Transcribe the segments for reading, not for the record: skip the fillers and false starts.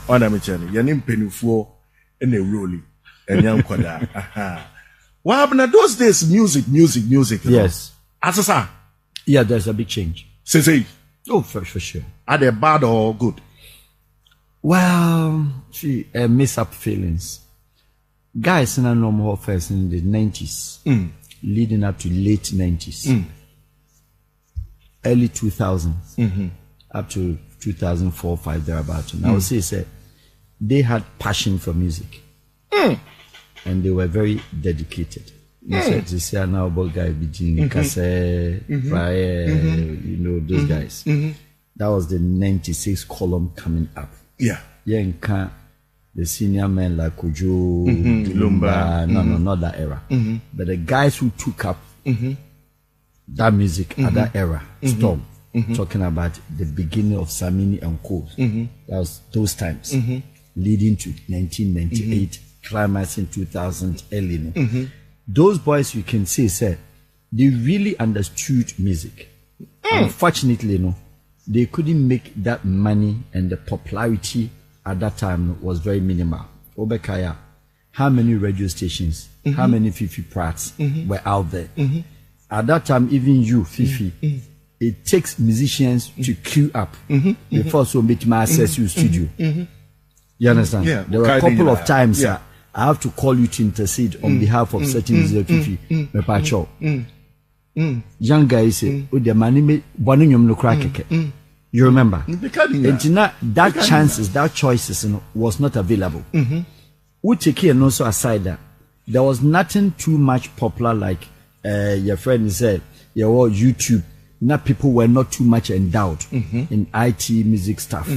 Ona me chani. Yanim penufo in a rolly. And young kwada. What happened at those days? Music. Yes. Asasa. Yeah, there's a big change. Say. Oh, for sure. Are they bad or good? Well, mix up feelings. Guys in a normal first in the 90s, leading up to late 90s, early 2000s, up to 2004, 5 thereabouts. And I would say they had passion for music. And they were very dedicated. You said this year now about guy between Kase, Fîre, you know, those guys. That was the 96 column coming up. Yeah. Yeah, the senior men like Kojo, Lumba, no, not that era. But the guys who took up that music at that era, Storm, talking about the beginning of Samini and Co. That was those times, leading to 1998, climax in 2000, early. Those boys, you can say, they really understood music. Unfortunately, they couldn't make that money, and the popularity at that time was very minimal. Obekaya, how many radio stations, how many Fifi Prats were out there? At that time, even you, Fifi, it takes musicians to queue up before so make my access your studio. You understand? Yeah. There were a couple of times I have to call you to intercede on behalf of certain musicians, Fifi, Mepacho. Young guys say, "Oh, the money me no crack." You remember? And that chances, that choices, was not available. We take here and also aside that there was nothing too much popular like your friend said. Your YouTube. Now people were not too much endowed in IT music stuff.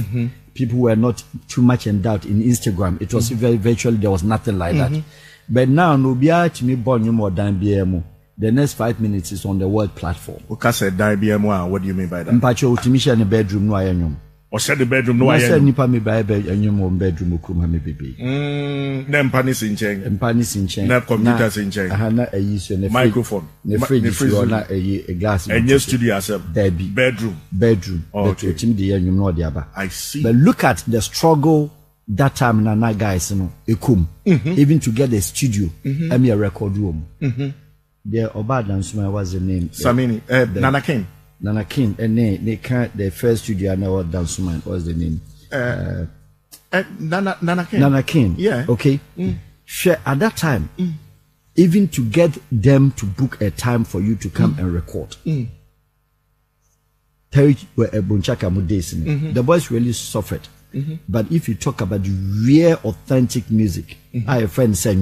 People were not too much endowed in Instagram. It was very virtually there was nothing like that. But now no be to me born you more than BMO. The next 5 minutes is on the world platform. What do you mean by that? Mpacho utimisha in the bedroom no ayanyom. Or said the bedroom no ayanyom. Said nipa me by ayanyom bedroom okuma me baby. Na mpanis in chain. Mpanis in chain. Na computers in chain. Aha a use ne microphone. Ne fridge na a glass. And your studio yourself. Bedroom. Okay. Utim the ayanyom no diaba. I see. But look at the struggle that time na guys ekum. Even to get a studio, a record room. The Oba Dansuma was the name. Samini, Nana King. Nana King, and they can't. The first studio I know Dansuma was the name. Nana King. Nana King. Yeah. Okay. At that time, even to get them to book a time for you to come and record. The boys really suffered. But if you talk about real authentic music, I have a friend said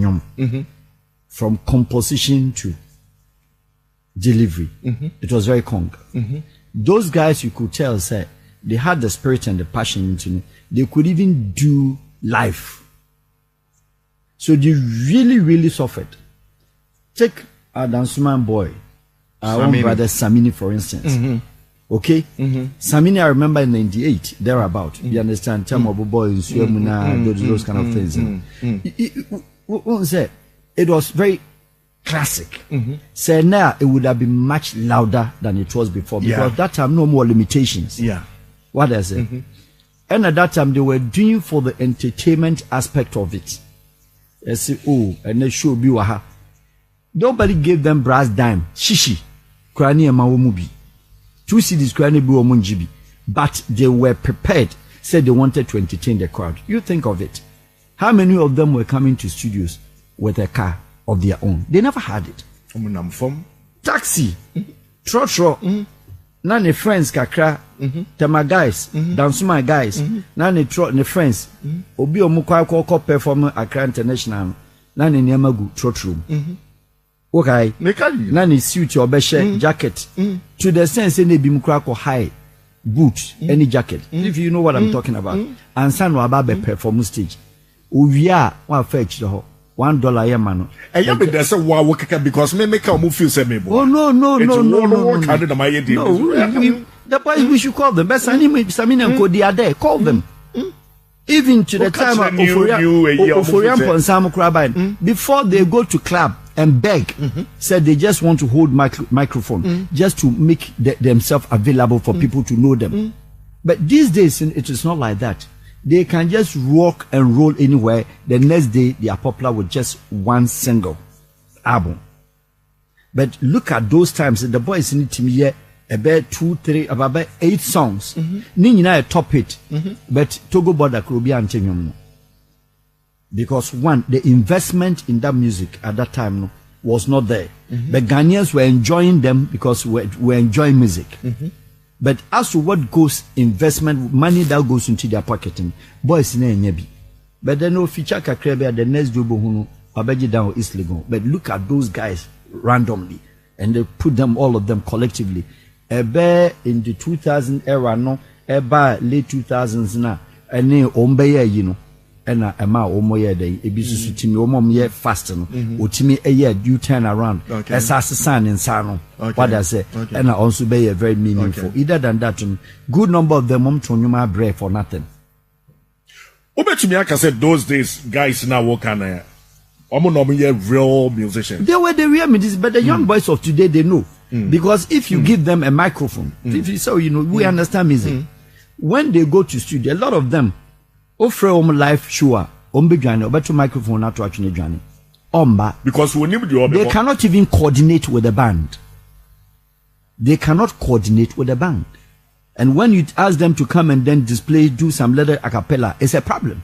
from composition to delivery, it was very conk. Those guys, you could tell, they had the spirit and the passion into it. They could even do live. So they really, really suffered. Take our Dansuman boy, our own brother Samini, for instance. Okay? Samini, I remember in 98, thereabout. You understand? Tamobo boys, those kind of things. It was very classic. So now it would have been much louder than it was before, because that time no more limitations. What I say? And at that time they were doing for the entertainment aspect of it. They say, oh, and they show be waha. Nobody gave them brass dime. Shishi. Krani and Mawumubi. 2 CDs krani bu omunjibi. But they were prepared. Said they wanted to entertain the crowd. You think of it. How many of them were coming to studios with a car of their own? They never had it. Taxi, trotro, none friends kakra, tema guys, dansuma guys, none trot ne friends, obi omukwa perform Accra International, none nyamagu trotro. Okay, none suit or beshe jacket, to the sense any bimukra high boot, any jacket. If you know what I'm talking about, and son wababe perform stage. We are one fetch the $1 a man. And you mean there's a wow because me make a move feel same. Oh no. The boys we should call them. Best anime Samina and Cody are there. Call them. Even to the time of Oforian Ponsam Krabine, before they go to club and beg, said they just want to hold microphone just to make themselves available for people to know them. But these days it is not like that. They can just rock and roll anywhere. The next day, they are popular with just one single album. But look at those times. The boys in the team here, about 2, 3, about 8 songs. Nina a top hit. But Togo border could be antinyum. Because one, the investment in that music at that time was not there. The Ghanaians were enjoying them because we're enjoying music. But as to what goes investment, money that goes into their pocketing, boys in a but then no feature kakrebia the next job abeji down East Legon. But look at those guys randomly and they put them all of them collectively. Ebe in the 2000 era no, eba late 2000s na, ene ombeye you know. Ena ema omoye dey ebisusu timi omom ye fast no otimi eye you turn around esase san nsa no what I say ena also be very meaningful either than that good number of them tonwuma bread for nothing. Obetumi aka said those days guys now work on omo real musicians. They were the real musicians, but the young boys of today they know because if you give them a microphone if you say you know we understand music when they go to studio a lot of them offer live show beto microphone na to atwene dwane omba because we need they cannot even coordinate with the band. They cannot coordinate with the band. And when you ask them to come and then display, do some little a cappella, it's a problem.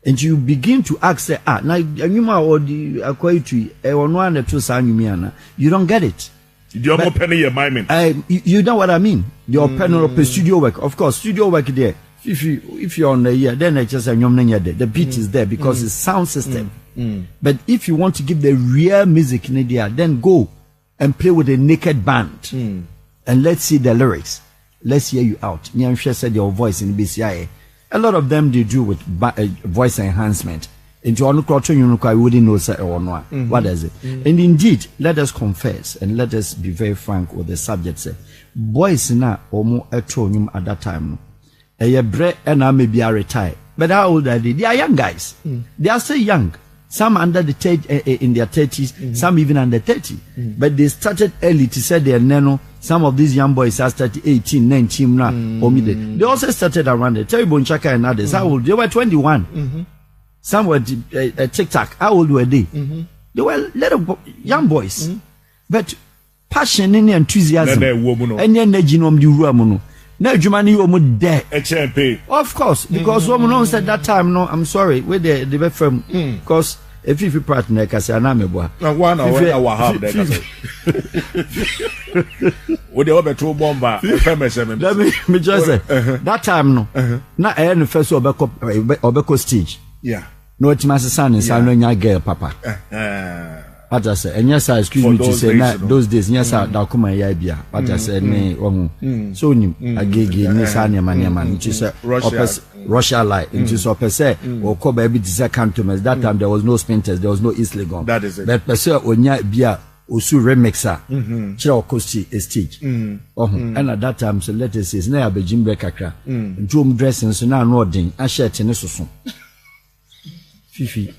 And you begin to ask, say, now you don't get it. You know what I mean? Your pen or studio work. Of course, studio work there. If you're on the year, then it's just the beat is there because it's sound system. But if you want to give the real music in India, then go and play with a naked band and let's see the lyrics. Let's hear you out. Nyanshe said your voice in BCI. A lot of them they do with voice enhancement. Into onu kroto yunuka, I wouldn't know say or no. What is it? And indeed, let us confess and let us be very frank with the subject. Say, boys na omo etonyum at that time. A bre and I may be retired. But how old are they? They are young guys. They are still young. Some under the in their 30s, some even under 30. But they started early to say their nano. Some of these young boys are started 18, 19 now. They also started around the Terrible Chaka and others. How old? They were 21. Some were TikTok. How old were they? They were little young boys. But passion and enthusiasm. And then they genome the room. No, Jumani, you would there. Of course, because woman said that time, no, I'm sorry, where the firm, because if you partner, I say, I'm a boy. One hour, wahab, with the other 2 bomber, let me just say, that time, no, not any first Obeko stage. Yeah. No, it's my son and son, and girl, papa. What I say, and yes, I excuse me to say that those days, yes, I come my idea. What I said, me, so I gave Nissan man, which is Russia light, which is per se, or call baby to second to me. That time there was no Spinters, there was no East Legon. That is it. But per se, on ya beer, Osu remixer, Chiro Costi, a stage. And at that time, so let us say, now be Jim Becker, Jum dressing, so now nodding, I share tennis. Fifi.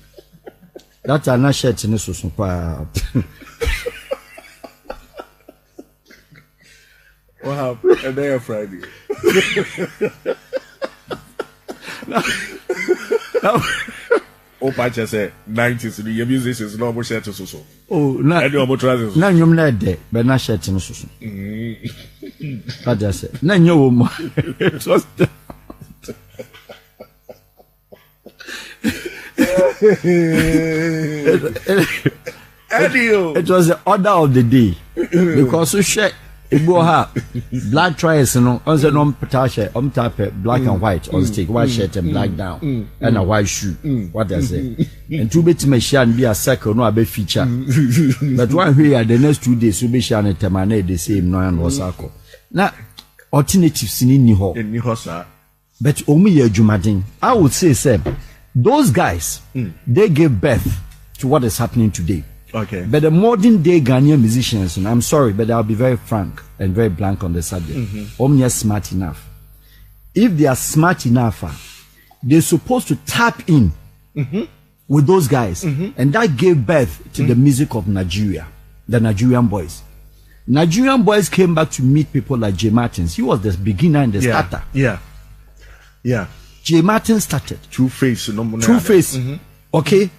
That are not shirt in this super. Wow, a day of Friday. Oh, Pacha said 90s, the music is normal shirt to so. Oh, not your trousers. None you not there, but not shirt in this. I just said, none your woman. It was the order of the day because we share black trials, you know, on the non patasha, type black and white on stick, white shirt and black down, and a white shoe. What does it? And 2 bits may shine be a circle, no a bit feature. But one here, the next 2 days, will be shining terminate the same no and circle. Now, alternatives in Niho, but only a Jumadin. I would say, Seb. Those guys, they gave birth to what is happening today. Okay. But the modern day Ghanaian musicians, and I'm sorry, but I'll be very frank and very blank on the subject. Omnia smart enough. If they are smart enough, they're supposed to tap in with those guys. And that gave birth to the music of Nigeria, the Nigerian boys. Nigerian boys came back to meet people like J. Martins. He was the beginner and the starter. Yeah. J. Martin started. Two Face. Okay.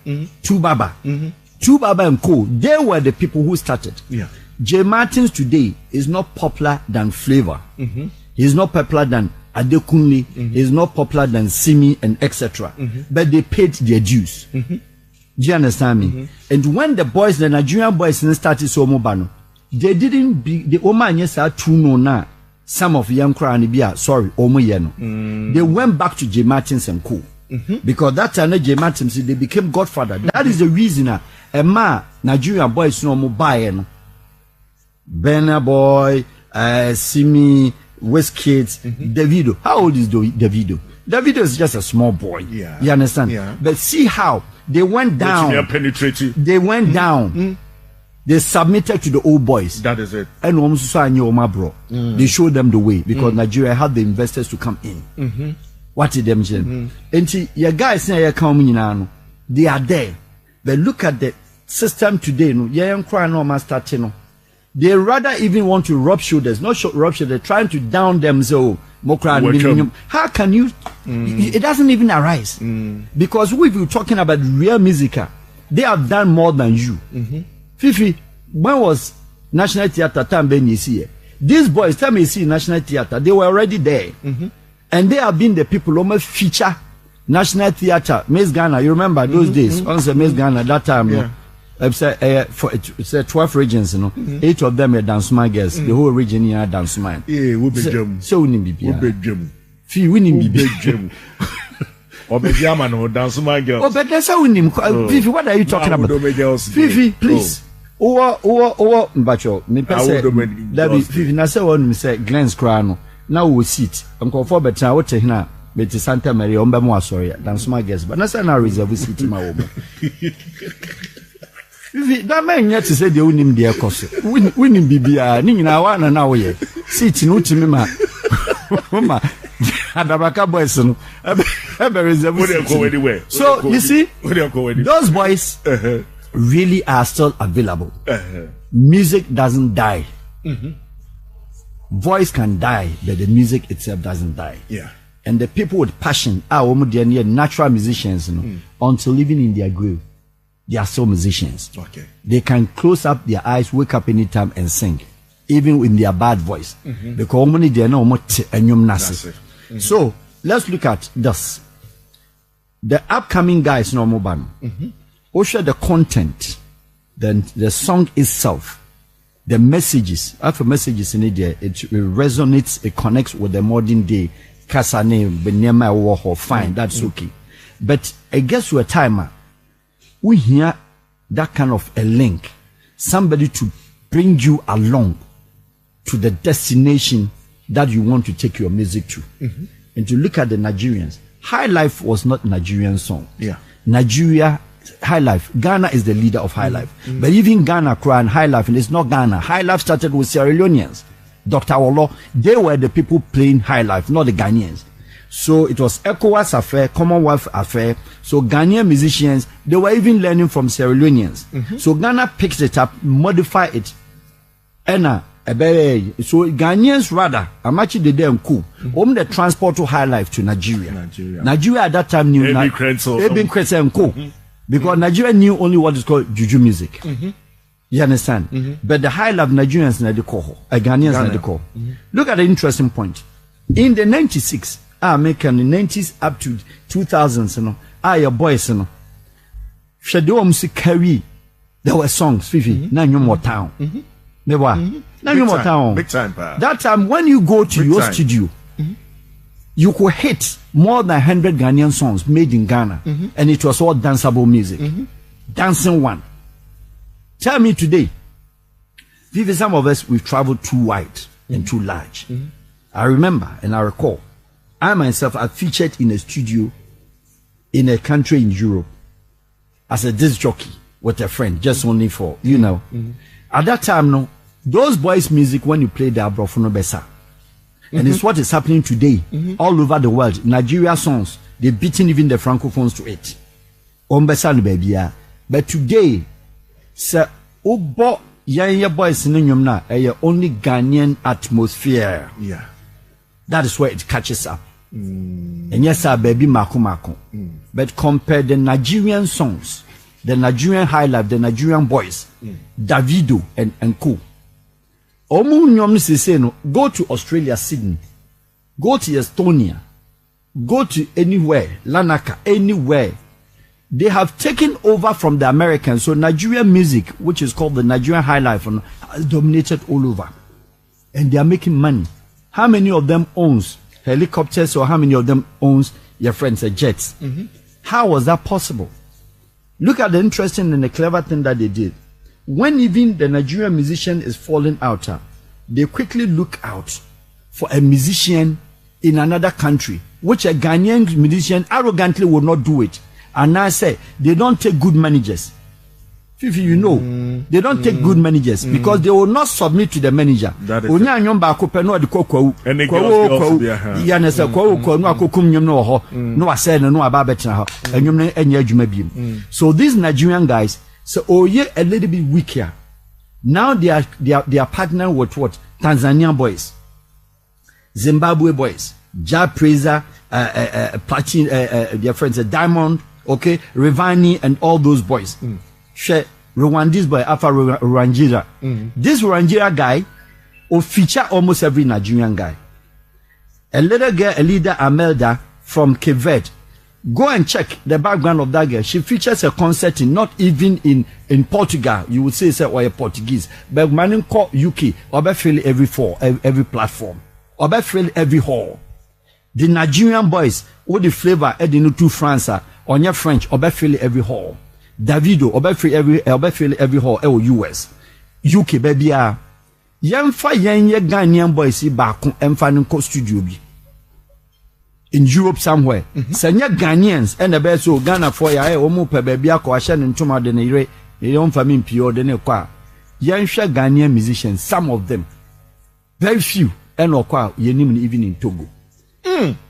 Two Baba. Two Baba and Co. They were the people who started. Yeah. J. Martins today is not popular than Flavor. He's not popular than Adekunle. He's not popular than Simi and etc. But they paid their dues. Do you understand me? And when the boys, the Nigerian boys, started Somobano, they didn't be the Oman yes are two no na. Some of young Kranibia, sorry, Omoyeno. They went back to J. Martins and Co. Because that time J. Martins, they became godfather. That is the reason a man Nigerian boys no more buying. Burna Boy, Simi, Wizkid, Davido. How old is Davido? Davido is just a small boy. Yeah. You understand? Yeah. But see how they went down. They went down. They submitted to the old boys. That is it. And bro. They showed them the way because Nigeria had the investors to come in. What did them say? And your guys say they are there. But look at the system today. They rather even want to rub shoulders, not rub shoulders, they're trying to down them. So, how can you? It doesn't even arise. Because if you're talking about real music, they have done more than you. Fifi, when was National Theatre time when you see it? These boys, time you see National Theatre, they were already there. And they have been the people who almost feature National Theatre, Miss Ghana. You remember those days? Once Miss Ghana, that time. It's 12 regions, 8 of them are dance man girls. The whole region here are dance man. Yeah, we be jam. So we need be jam. Fee winning be jam. Or be jam and dance man girls. Oh, but that's how we need. Fifi, what are you talking about? Fifi, please. Bacho. Me person. That be Fifi. Na say one me say Glenn's crown. Now we sit. I'm going for better. What here? Betty Santa Maria. Ombe mo sorry. Dance man girls. But na say na reserve seat ma wo. That man yet to say the winning dear cost. Winning Bibia, Nina one and now ye. Sit no to me, ma. Adabaka boys, go anywhere. So you see, those boys really are still available. Music doesn't die. Voice can die, but the music itself doesn't die. Yeah. And the people with passion are natural musicians, until living in their grave. They are still musicians. Okay. They can close up their eyes, wake up anytime and sing, even with their bad voice. Because they are not So let's look at this. The upcoming guys no more ban. Also the content, then the song itself, the messages. After messages in it, it resonates, it connects with the modern day. Kasane, Benyama, Warhol, fine, that's okay. But it gets to a time. We hear that kind of a link, somebody to bring you along to the destination that you want to take your music to. And to look at the Nigerians, High Life was not Nigerian song. Yeah. Nigeria, High Life, Ghana is the leader of High Life. But even Ghana crying High Life, and it's not Ghana. High Life started with Sierra Leoneans. Dr. Olo, they were the people playing High Life, not the Ghanaians. So it was ECOWAS affair, Commonwealth affair. So Ghanaian musicians, they were even learning from Sierra Leoneans. So Ghana picks it up, modify it. And so Ghanaians rather, I'm actually the damn cool. The transport to High Life to Nigeria. Nigeria at that time knew because Nigeria knew only what is called juju music. You understand? But the High Life Nigerians na the call, Ghanaians na the call. Look at the interesting point. In the 96. American in the 90s up to 2000s, your boys, Shadow music carry. There were songs, Fifi, now you more town. Now you more town. Big time, that time when you go to your studio, you could hit more than 100 Ghanaian songs made in Ghana, and it was all danceable music. Dancing one. Tell me today, Fifi, some of us, we've traveled too wide and too large. I remember and I recall, I myself have featured in a studio in a country in Europe as a disc jockey with a friend, just only for, At that time, no, those boys' music, when you play the Abrofono Besa, and it's what is happening today all over the world. Nigeria songs, they're beating even the Francophones to it. But today, sir, Obo Yanya boys in only Ghanaian atmosphere. Yeah. That is where it catches up. And yes, baby mako. But compare the Nigerian songs, the Nigerian high life, the Nigerian boys, Davido and co. Omu nyom ni say no, go to Australia, Sydney, go to Estonia, go to anywhere, Lanaka, anywhere. They have taken over from the Americans. So Nigerian music, which is called the Nigerian high life, has dominated all over. And they are making money. How many of them owns helicopters, or how many of them owns your friends jets? How was that possible? Look at the interesting and the clever thing that they did. When even the Nigerian musician is falling out, they quickly look out for a musician in another country, which a Ghanaian musician arrogantly would not do it. And I say they don't take good managers. Fifi, you know, they don't take good managers because they will not submit to the manager. That is so these Nigerian guys, so oh yeah, a little bit weaker. Now they are partnering with what? Tanzanian boys, Zimbabwe boys, Jah Praiser, Platin, their friends, Diamond, okay, Rivani, and all those boys. Share Rwandese boy, Alpha Rwangira. This Rwangira guy will feature almost every Nigerian guy. A little girl, a leader, Amelda from Cape Verde. Go and check the background of that girl. She features a concert in not even in Portugal. You would say or a Portuguese, but man call UK or every platform or every hall. The Nigerian boys with the flavor adding to France or your French or every hall. Davido every hall US UK baby yemfa yenye Ghanaian boys back emfa nko studio bi in Europe somewhere. Senya Ghanaians and the best so Ghana for ya omo pe baby akọ ahye ne ntoma de ne yire e yon family pio de ne kwa yenhwe Ghanaian musicians, some of them very few and okwa yenim even in Togo.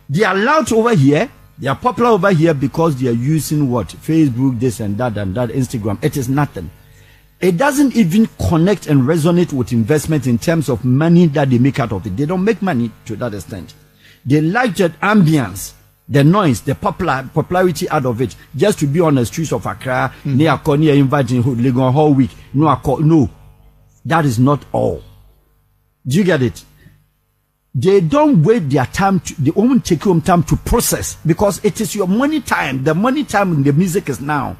They are loud over here. They are popular over here because they are using what? Facebook, this and that, Instagram. It is nothing. It doesn't even connect and resonate with investment in terms of money that they make out of it. They don't make money to that extent. They like that ambience, the noise, the popularity out of it, just to be on the streets of Accra, near Konya inviting Legon whole week. No, that is not all. Do you get it? They don't wait their time they won't take home time to process, because it is your money time. The money time in the music is now.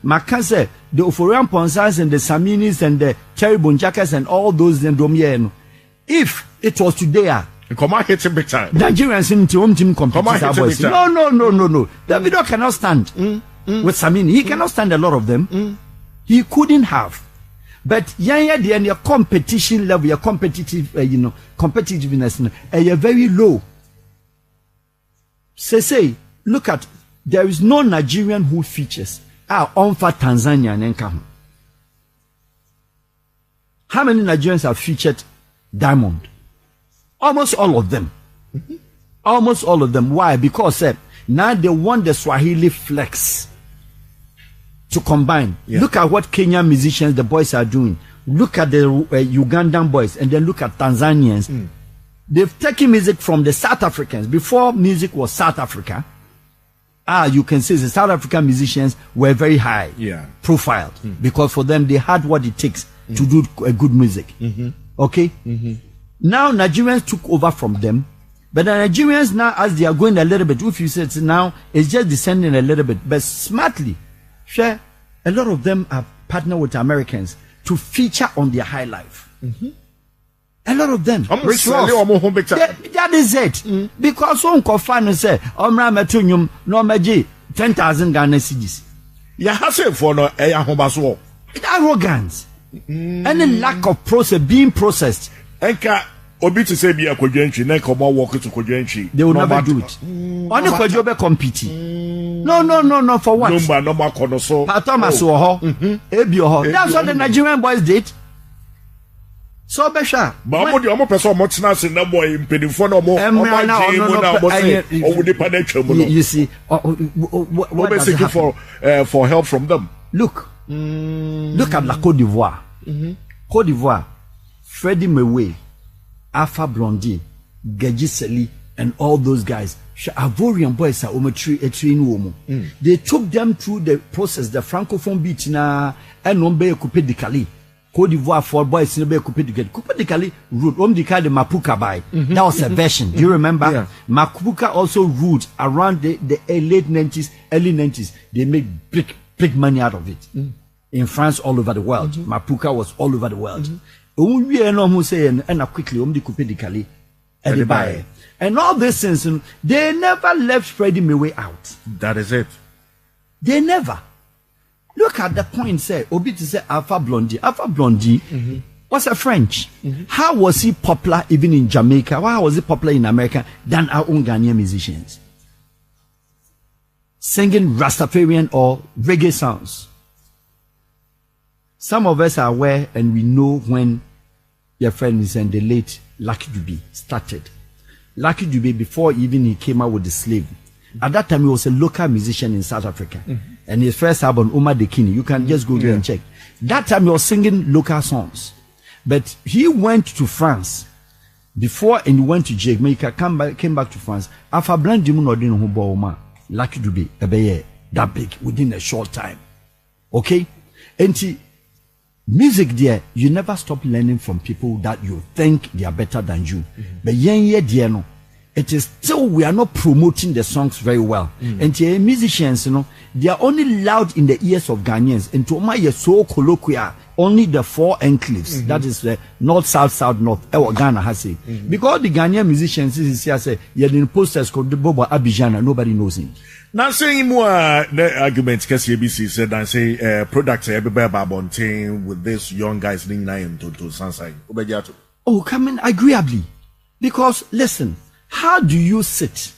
Makanse, the Oforian Ponsans and the Saminis and the Cherry Bonjakas and all those if it was today, come on, hit him big time. Nigerians in home team competitors. No. The video cannot stand with Samini. He cannot stand a lot of them. He couldn't have. But the competition level, your competitive, competitiveness, you're very low. Say, look at, there is no Nigerian who features. On for Tanzania and Enkahu. How many Nigerians have featured Diamond? Almost all of them. Almost all of them. Why? Because now they want the Swahili flex to combine. Look at what Kenyan musicians, the boys are doing. Look at the Ugandan boys, and then look at Tanzanians. They've taken music from the South Africans. Before music was South Africa, you can say the South African musicians were very high profiled, because for them they had what it takes to do good music. Okay? Now Nigerians took over from them, but the Nigerians now, as they are going a little bit, if you said now, it's just descending a little bit, but smartly. Share, a lot of them are partnered with Americans to feature on their high life. A lot of them. That is it. Because one confine say, Omra Metunium, no Maji, 10,000 Ghana cedis. Ya hase for no hobaso. Arrogance. Any lack of process being processed. Enka obi to say be a kwadwantwi na come work to kwadwantwi. They will never do it. Only kwadwo competing. No, for what? No more konoso. Thomas that's what the Nigerian boys did. So besha. But omo person omo tena se na boy mpedifo na omo you see, what basically for help from them. Look at la Côte d'Ivoire. Côte d'Ivoire, Freddie Mewe, Alpha Blondy, Gedji Seli, and all those guys. Ivorian boys are they took them through the process, the francophone beat na and Nombe Coupe de Cali. Côte d'Ivoire for boys in the Coupe de Cali. Coupe de Cali ruled the Mapuka by. That was a version. Do you remember? Yeah. Mapuka also ruled around the late 90s, early 90s. They made big money out of it. In France, all over the world. Mapuka was all over the world. Quickly, Coupe de Cali. And all these things, they never left Freddie Mercury out. That is it. They never. Look at the point, say, Obiti said Alpha Blondy. Alpha Blondy was a French. How was he popular even in Jamaica? Why was he popular in America than our own Ghanaian musicians? Singing Rastafarian or reggae songs. Some of us are aware and we know when your friend is in the late Lucky Dube started. Lucky Dube, before even he came out with the slave, at that time he was a local musician in South Africa. And his first album, Omar Dekini, you can just go there and check. That time he was singing local songs. But he went to France before and he went to Jamaica, came back to France. After Bland Dimunodin Hubo Lucky Dube, that big within a short time. Okay? And music there, you never stop learning from people that you think they are better than you. But dear, no, it is still we are not promoting the songs very well. And musicians, they are only loud in the ears of Ghanaians. And to my so colloquial, only the 4 enclaves, that is the north, south, north. Ghana has it. Because the Ghanaian musicians say you're in posters called the Bobo Abidjan, nobody knows him. Now saying more the arguments because ABC said and say products everywhere babonting with this young guys ning nine to Sansai. Oh, come in agreeably. Because listen, how do you sit?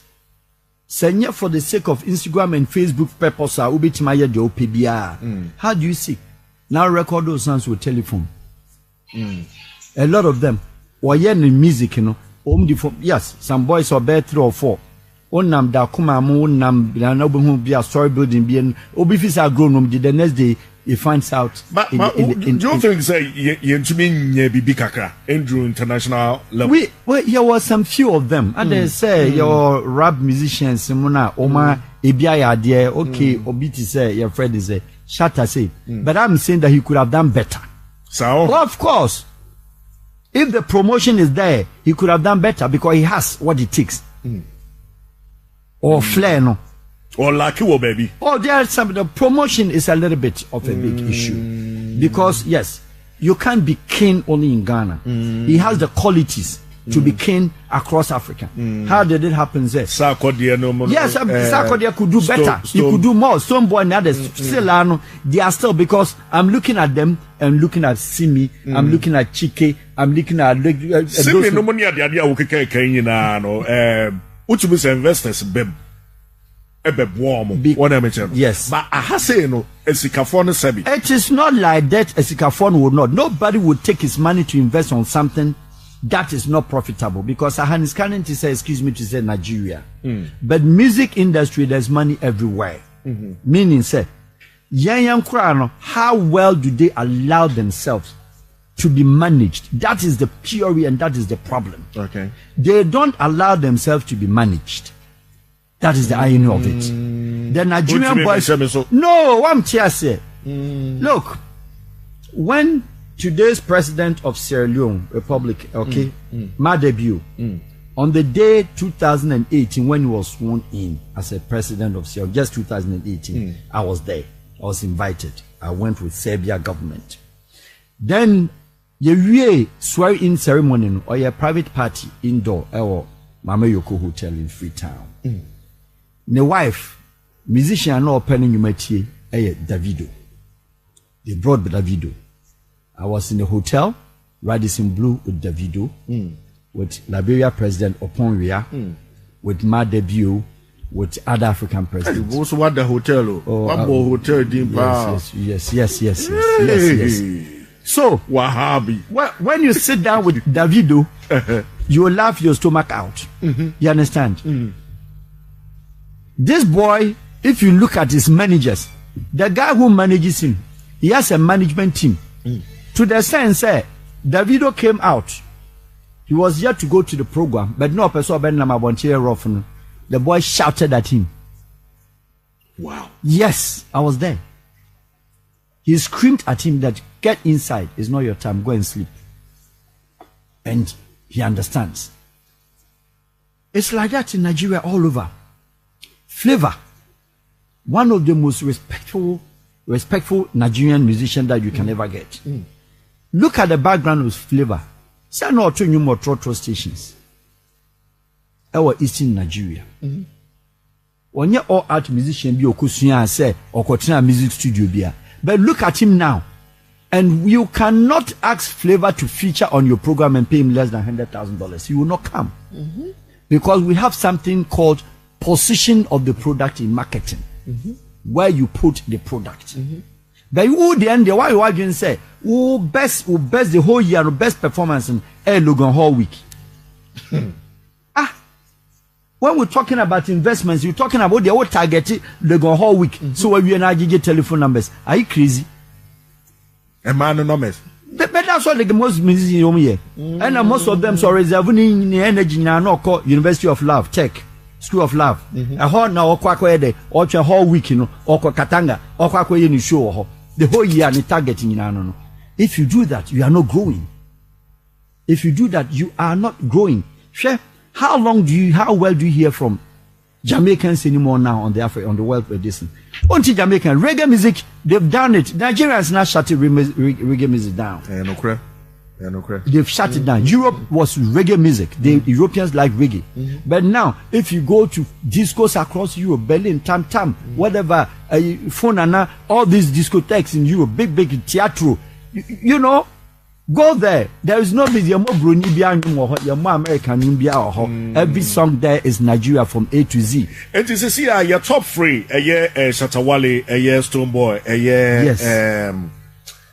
Senya for the sake of Instagram and Facebook purpose ubitimaya de OPBR. How do you sit? Now record those songs with telephone. A lot of them. Or in music, yes, some boys are better 3 or 4. Onam da kuma mu nam na be a story building being obifis are grown the next day he finds out. But do you think say you to mean bibi kakra Andrew international level? Well, there was some few of them. And they say your rap musicians muna oma ebia there okay obiti say your friend is a shatter say. But I'm saying that he could have done better. So well, of course. If the promotion is there, he could have done better because he has what it takes. Or flair, no. Or lucky, baby. Oh, there's some. The promotion is a little bit of a big issue because yes, you can't be king only in Ghana. He has the qualities to be king across Africa. How did it happen there? Yes, Sarkodie could do better. He could do more. Stonebwoy and others still they are still because I'm looking at them and looking at Simi. I'm looking at Chike. I'm looking at Simi. No money at the idea of Kenya. Which means investors beb warm. Yes. But I say no esikafon sebi. It is not like that esikafon would not. Nobody would take his money to invest on something that is not profitable because Ahanis Kanin to say, excuse me to say Nigeria. But music industry there's money everywhere. Meaning say young Krano, how well do they allow themselves to be managed? That is the theory and that is the problem. Okay. They don't allow themselves to be managed. That is the irony of it. The Nigerian boys. No, I'm say. Look, when today's president of Sierra Leone Republic, okay, my debut, on the day 2018 when he was sworn in as a president of Sierra Leone, just 2018, I was there. I was invited. I went with Serbia government. Then you swear-in ceremony or your private party indoor or Mama Yoko Hotel in Freetown. The wife, musician no opening you might hear Davido. They brought Davido. I was in the hotel, Radisson Blue with Davido, with Liberia President Oponria, with my debut, with other African presidents. Also what the hotel? Hotel yes. So, Wahabi. When you sit down with Davido, you will laugh your stomach out. You understand? This boy, if you look at his managers, the guy who manages him, he has a management team. To the sense, Davido came out He was yet to go to the program, but no person ben Namabonche rough. The boy shouted at him. Wow. Yes, I was there. He screamed at him that get inside, it's not your time, go and sleep. And he understands. It's like that in Nigeria all over. Flavor, one of the most respectful Nigerian musicians that you can ever get. Look at the background of Flavor. Say no to new more trotro stations. Our Eastern Nigeria. When you all art musician be okusuya say or continue music studio be. But look at him now. And you cannot ask Flavor to feature on your program and pay him less than $100,000. He will not come. Because we have something called position of the product in marketing. Where you put the product. But you the end why you again say who best the whole year or best performance in Logan Hall week. When we're talking about investments, you're talking about the old target Logan Hall week. So when we get telephone numbers, are you crazy? A man numbers. But that's what the most musicians here. And most of them are reserving the energy now called University of Love, Tech, School of Love. A whole now or a whole week, you know, or Katanga, or Kwakwe in show the whole year and targeting no. If you do that, you are not growing. If you do that, you are not growing. Sure. How well do you hear from Jamaicans anymore now on the world edition? Only Jamaican reggae music, they've done it. Nigerians now shut reggae music down. They've shut it down. Europe was reggae music. The Europeans like reggae. But now, if you go to discos across Europe, Berlin, Tam Tam, whatever, Fonana, all these discotheques in Europe, big theatre, you know, go there. There is no video more Bruni you're more American. Every song there is Nigeria from A to Z. And this is your top three. Shatawale, Stonebwoy,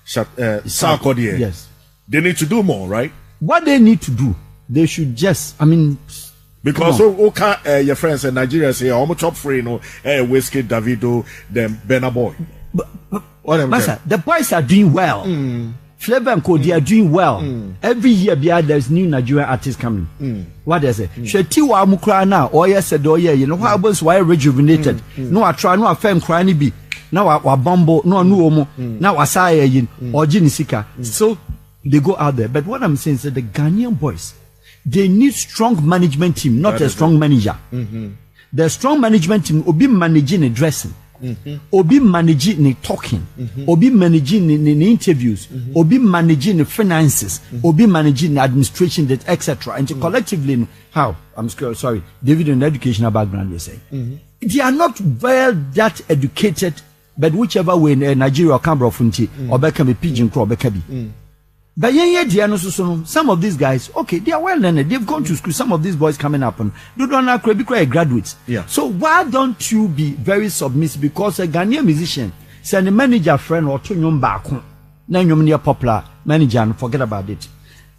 Sarkodie. Yes. They need to do more, right? What they need to do, they should just, because your friends in Nigeria say, I'm top three, Whiskey, Davido, then Burna Boy. Master, the boys are doing well. Flavor and Co, they are doing well. Every year, there's new Nigerian artists coming. What does it? Shetiwa Mukra now, or yes, you know, what happens why rejuvenated? No, I try, no, I fam crying be. Now I bumble, no, now I say, or Jinisika. So they go out there. But what I'm saying is that the Ghanaian boys, they need strong management team, not a strong manager. The strong management team will be managing the dressing. Obi managing the talking, Obi managing the interviews, Obi managing the finances, Obi managing the administration, that etc. And collectively, how? I'm sorry, David, in educational background, you say they are not well that educated, but whichever way in Nigeria or Canberra Funti or become a pigeon crow, Bekabi. But some of these guys, okay, they are well learned. They've gone to school. Some of these boys coming up and they don't have to be graduates. Yeah. So why don't you be very submissive? Because a Ghanaian musician, send a manager friend or two young back, then you're near popular manager and forget about it.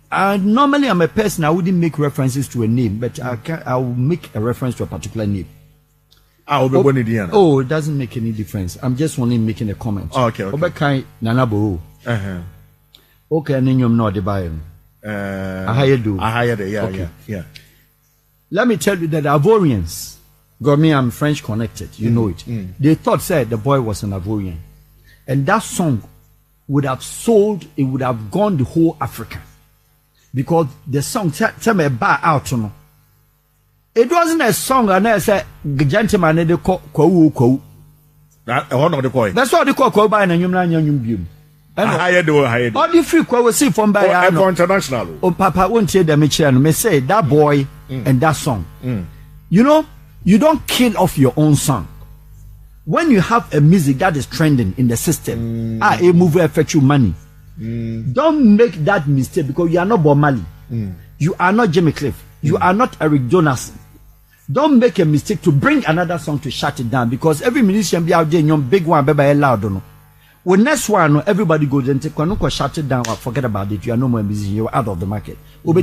And normally I'm a person, I wouldn't make references to a name, but I will make a reference to a particular name. Oh, it doesn't make any difference. I'm just only making a comment. Oh, okay. Nanabo. Okay, and then you're not the buyer. Yeah. Let me tell you that Ivorians, I'm French connected, you know it. They thought, said the boy was an Ivorian. And that song would have sold, it would have gone the whole Africa. Because the song, tell me about out, you know. It wasn't a song, and I said, gentleman, they call Kou. That's what they call Kou by and All the free we see from by international. Oh, Papa won't tell them me say that boy and that song. You know, you don't kill off your own song. When you have a music that is trending in the system, a movie affect you money. Don't make that mistake because you are not Bob Marley. You are not Jimmy Cliff. You are not Eric Donaldson. Don't make a mistake to bring another song to shut it down because every musician be out there, your big one, baby, loud. When next one, everybody goes and take one, shut it down, forget about it. You are no more musician, you are out of the market. And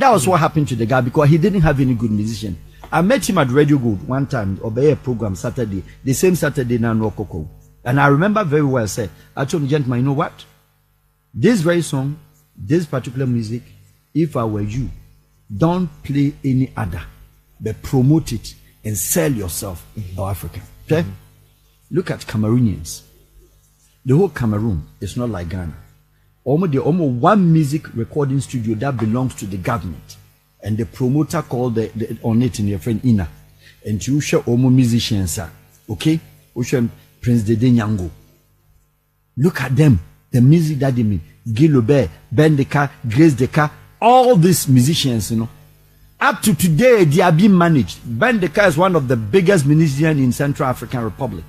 that was what happened to the guy because he didn't have any good musician. I met him at Radio Good one time, obey a program Saturday, the same Saturday now no Coco. And I remember very well, I told the gentleman, you know what? This very song, this particular music, if I were you, don't play any other, but promote it and sell yourself to Africa. Okay? Look at Cameroonians. The whole Cameroon is not like Ghana. Almost one music recording studio that belongs to the government, and the promoter called on it in your friend Ina, and you show musicians, okay? You show Prince Dede Nyango. Look at them, the music that they make. Guy Lobert, Ben Deka, Grace Deka, all these musicians, you know. Up to today, they are being managed. Ben Deka is one of the biggest musicians in Central African Republic.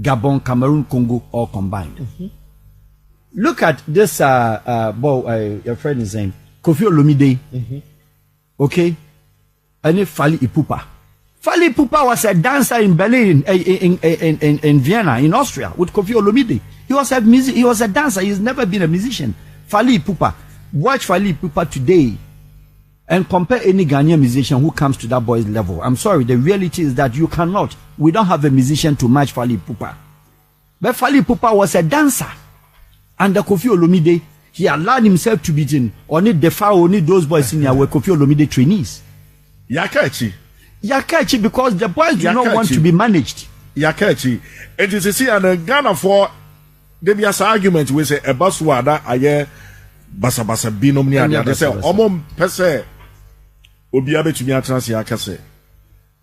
Gabon, Cameroon, Congo, all combined. Look at this, your friend is saying, Kofi Olomide. Okay? And Fali Ipupa. Fali Ipupa was a dancer in Berlin, in Vienna, in Austria, with Kofi Olomide. He was a dancer. He's never been a musician. Fali Ipupa. Watch Fali Ipupa today and compare any Ghanaian musician who comes to that boy's level. I'm sorry, the reality is that you cannot. We don't have a musician to match Fali Ipupa. But Fali Ipupa was a dancer. Under Kofi Olomide, he allowed himself to be in only the far only those boys in here were Kofi Olomide trainees. Yakachi, because the boys do not want to be managed. Yakachi. It is a see and Ghana for there be as argument we say a baswada aye basa binomnia. They say omom pese obi abetu mi atranse akase